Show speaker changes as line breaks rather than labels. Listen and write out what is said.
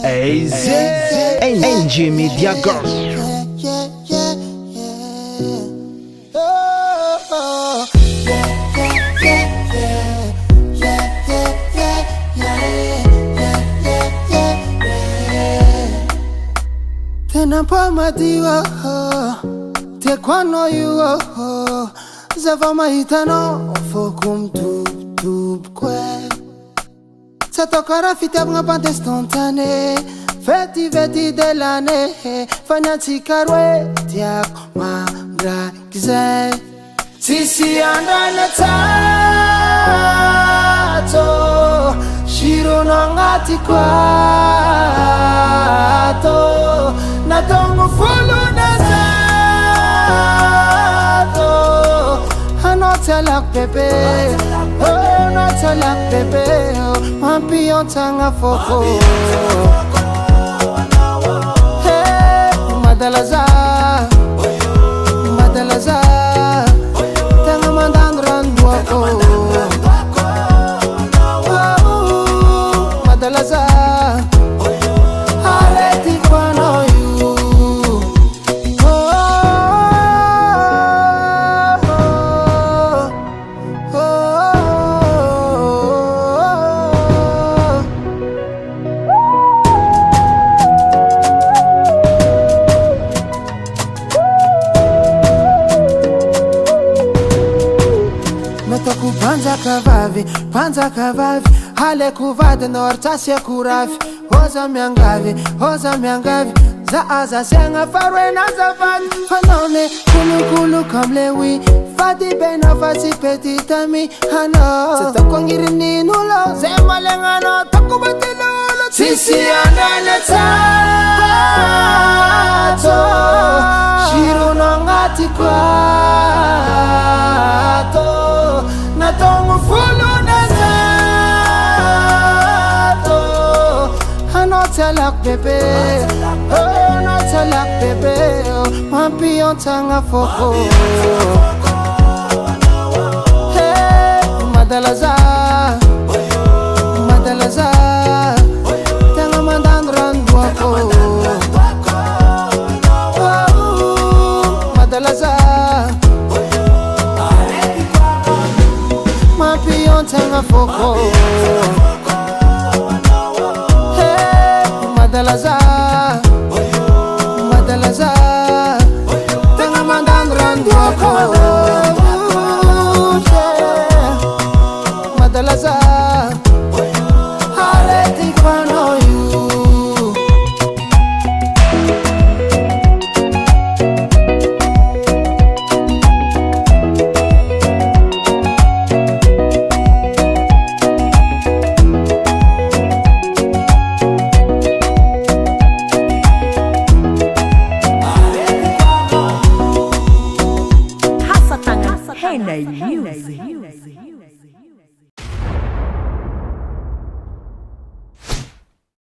AZ NG Media Girl.
Tenampo matiwa te kwano yuo zava mahitano fokum tub kwe satokara fitab nga pante spontane feti de l'année fanyansi karwe tiak mandra gizay sisi andane tato shiro nangati kwato natongo fulu nazato anotelak bebe oh notelak bebe mampion tanga foko hey madalaza tanga mandang randuako madalaza ARETIKO no you Panza kavavi hale kuvade nortasia kuravi hoza miangavi za senga farwe na zavani fanone kulu kamlewi fadi bena fasi petitami hano sitakwangiri ninulo zema lengano takubatilolo sisi andane tato shiru nongati kwato natongo fulu nazato anotelak bebe oh notelak bebe mampion tanga foko hey madalaza tanga mandang randuako madalaza mampion tanga foko hey madalaza tanga mandang randuako madalaza ARETIKO no you
Hey, music.